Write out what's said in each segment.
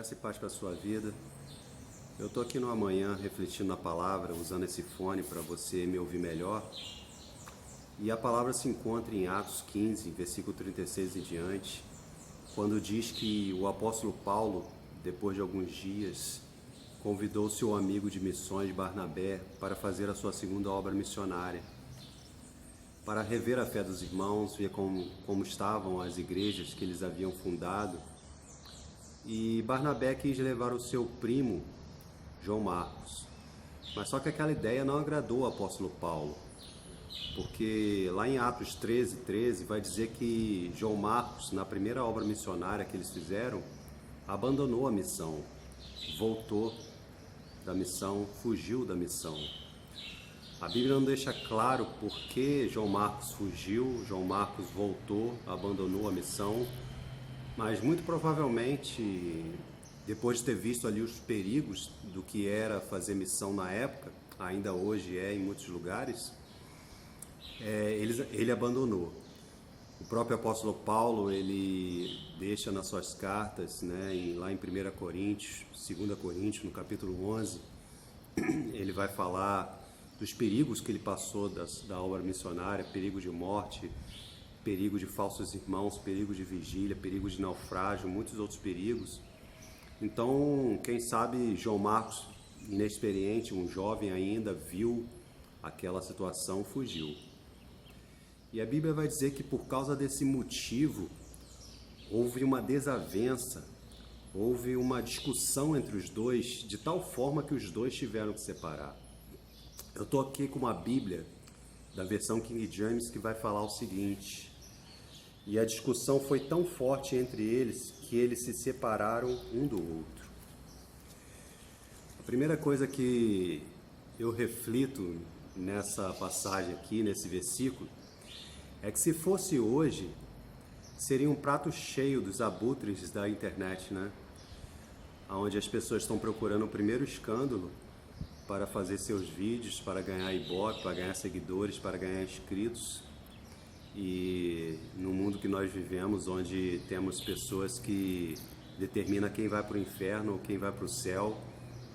Graça e paz para a sua vida. Eu estou aqui no amanhã refletindo na palavra, usando esse fone para você me ouvir melhor. E a palavra se encontra em Atos 15, versículo 36 em diante, quando diz que o apóstolo Paulo, depois de alguns dias, convidou seu amigo de missões, Barnabé, para fazer a sua segunda obra missionária, para rever a fé dos irmãos, ver como estavam as igrejas que eles haviam fundado. E Barnabé quis levar o seu primo, João Marcos. Mas só que aquela ideia não agradou o apóstolo Paulo, porque lá em Atos 13 vai dizer que João Marcos, na primeira obra missionária que eles fizeram, abandonou a missão, voltou da missão, fugiu da missão. A Bíblia não deixa claro por que João Marcos fugiu, João Marcos voltou, abandonou a missão, mas muito provavelmente, depois de ter visto ali os perigos do que era fazer missão na época, ainda hoje é em muitos lugares, ele abandonou. O próprio apóstolo Paulo, ele deixa nas suas cartas, lá em 1 Coríntios, 2 Coríntios, no capítulo 11, ele vai falar dos perigos que ele passou da obra missionária, perigo de morte, perigo de falsos irmãos, perigo de vigília, perigo de naufrágio, muitos outros perigos. Então, quem sabe João Marcos, inexperiente, um jovem ainda, viu aquela situação, fugiu. E a Bíblia vai dizer que por causa desse motivo, houve uma desavença, houve uma discussão entre os dois, de tal forma que os dois tiveram que separar. Eu estou aqui com uma Bíblia da versão King James que vai falar o seguinte: e a discussão foi tão forte entre eles que eles se separaram um do outro. A primeira coisa que eu reflito nessa passagem aqui, nesse versículo, é que se fosse hoje, seria um prato cheio dos abutres da internet, onde as pessoas estão procurando o primeiro escândalo para fazer seus vídeos, para ganhar ibope, para ganhar seguidores, para ganhar inscritos. E no mundo que nós vivemos, onde temos pessoas que determinam quem vai para o inferno ou quem vai para o céu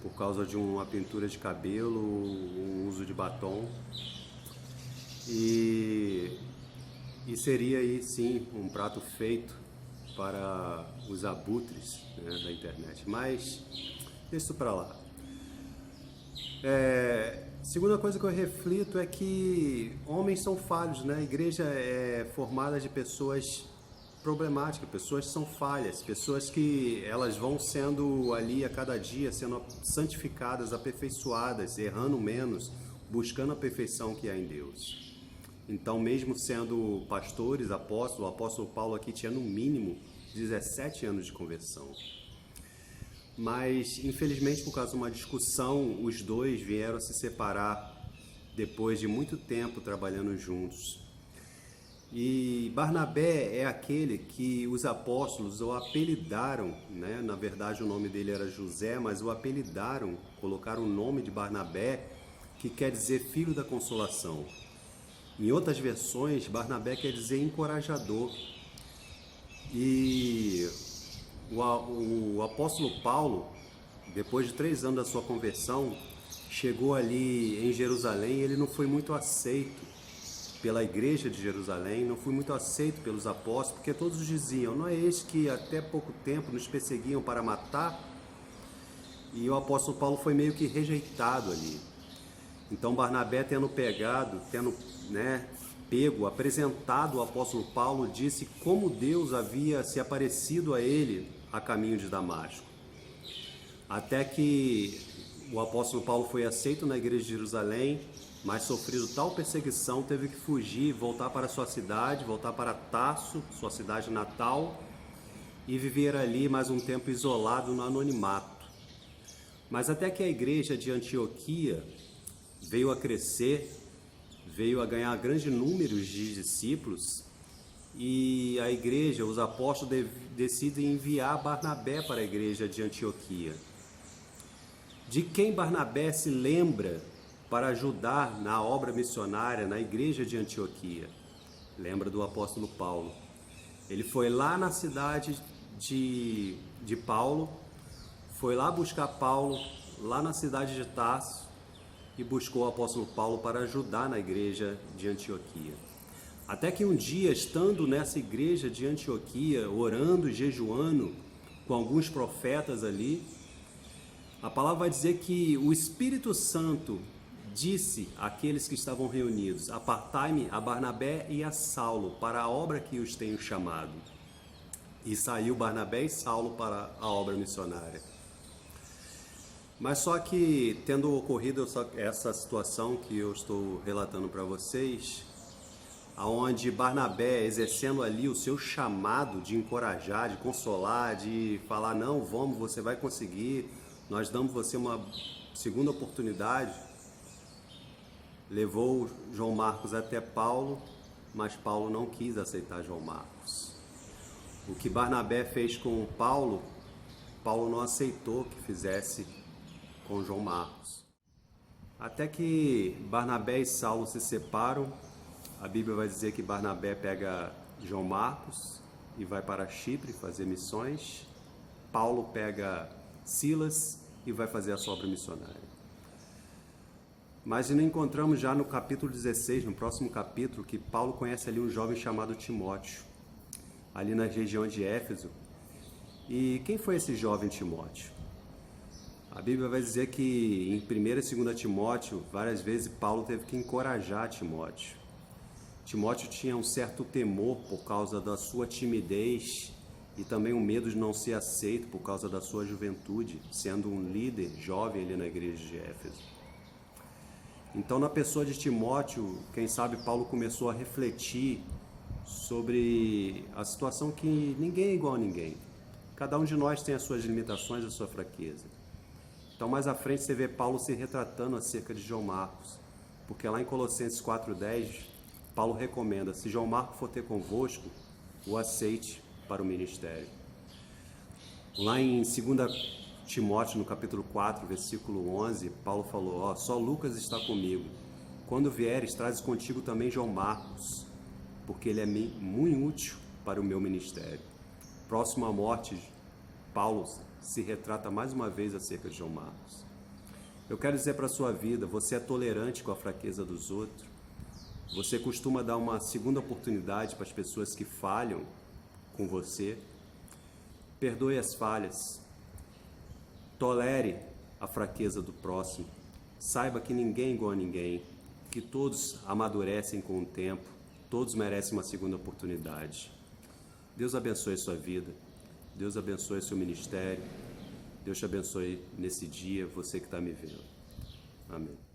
por causa de uma pintura de cabelo, um uso de batom. E seria aí sim um prato feito para os abutres da internet. Mas isso para lá. Segunda coisa que eu reflito é que homens são falhos, A igreja é formada de pessoas problemáticas, pessoas que são falhas, pessoas que elas vão sendo ali a cada dia, sendo santificadas, aperfeiçoadas, errando menos, buscando a perfeição que há em Deus. Então, mesmo sendo pastores, apóstolos, o apóstolo Paulo aqui tinha no mínimo 17 anos de conversão. Mas, infelizmente, por causa de uma discussão, os dois vieram a se separar depois de muito tempo trabalhando juntos. E Barnabé é aquele que os apóstolos o apelidaram, Na verdade, o nome dele era José, mas o apelidaram, colocaram o nome de Barnabé, que quer dizer filho da consolação. Em outras versões, Barnabé quer dizer encorajador. E o apóstolo Paulo, depois de 3 anos da sua conversão, chegou ali em Jerusalém e ele não foi muito aceito pela igreja de Jerusalém, não foi muito aceito pelos apóstolos, porque todos diziam: não é este que até pouco tempo nos perseguiam para matar? E o apóstolo Paulo foi meio que rejeitado ali. Então Barnabé, apresentado o apóstolo Paulo, disse como Deus havia se aparecido a ele a caminho de Damasco. Até que o apóstolo Paulo foi aceito na igreja de Jerusalém, mas sofrido tal perseguição, teve que fugir, voltar para sua cidade, voltar para Tarso, sua cidade natal, e viver ali mais um tempo isolado no anonimato. Mas até que a igreja de Antioquia veio a crescer, veio a ganhar grande número de discípulos, e a igreja, os apóstolos decidem enviar Barnabé para a igreja de Antioquia. De quem Barnabé se lembra para ajudar na obra missionária na igreja de Antioquia? Lembra do apóstolo Paulo. Ele foi lá na cidade de Paulo, foi lá buscar Paulo, lá na cidade de Tarso, e buscou o apóstolo Paulo para ajudar na igreja de Antioquia. Até que um dia, estando nessa igreja de Antioquia, orando e jejuando com alguns profetas ali, a palavra vai dizer que o Espírito Santo disse àqueles que estavam reunidos: apartai-me a Barnabé e a Saulo para a obra que os tenho chamado. E saiu Barnabé e Saulo para a obra missionária. Mas só que, tendo ocorrido essa situação que eu estou relatando para vocês, aonde Barnabé, exercendo ali o seu chamado de encorajar, de consolar, de falar: não, vamos, você vai conseguir, nós damos você uma segunda oportunidade, levou João Marcos até Paulo, mas Paulo não quis aceitar João Marcos. O que Barnabé fez com Paulo, Paulo não aceitou que fizesse com João Marcos. Até que Barnabé e Saulo se separam, a Bíblia vai dizer que Barnabé pega João Marcos e vai para Chipre fazer missões. Paulo pega Silas e vai fazer a sua obra missionária. Mas não encontramos já no capítulo 16, no próximo capítulo, que Paulo conhece ali um jovem chamado Timóteo, ali na região de Éfeso. E quem foi esse jovem Timóteo? A Bíblia vai dizer que em 1 e 2 Timóteo, várias vezes Paulo teve que encorajar Timóteo. Timóteo tinha um certo temor por causa da sua timidez e também um medo de não ser aceito por causa da sua juventude, sendo um líder jovem ali na igreja de Éfeso. Então, na pessoa de Timóteo, quem sabe Paulo começou a refletir sobre a situação que ninguém é igual a ninguém. Cada um de nós tem as suas limitações, a sua fraqueza. Então, mais à frente, você vê Paulo se retratando acerca de João Marcos, porque lá em Colossenses 4,10, Paulo recomenda: se João Marcos for ter convosco, o aceite para o ministério. Lá em 2 Timóteo, no capítulo 4, versículo 11, Paulo falou: só Lucas está comigo. Quando vieres, trazes contigo também João Marcos, porque ele é muito útil para o meu ministério. Próximo à morte, Paulo se retrata mais uma vez acerca de João Marcos. Eu quero dizer para a sua vida: você é tolerante com a fraqueza dos outros? Você costuma dar uma segunda oportunidade para as pessoas que falham com você? Perdoe as falhas. Tolere a fraqueza do próximo. Saiba que ninguém é igual a ninguém, que todos amadurecem com o tempo, todos merecem uma segunda oportunidade. Deus abençoe a sua vida. Deus abençoe seu ministério. Deus te abençoe nesse dia, você que está me vendo. Amém.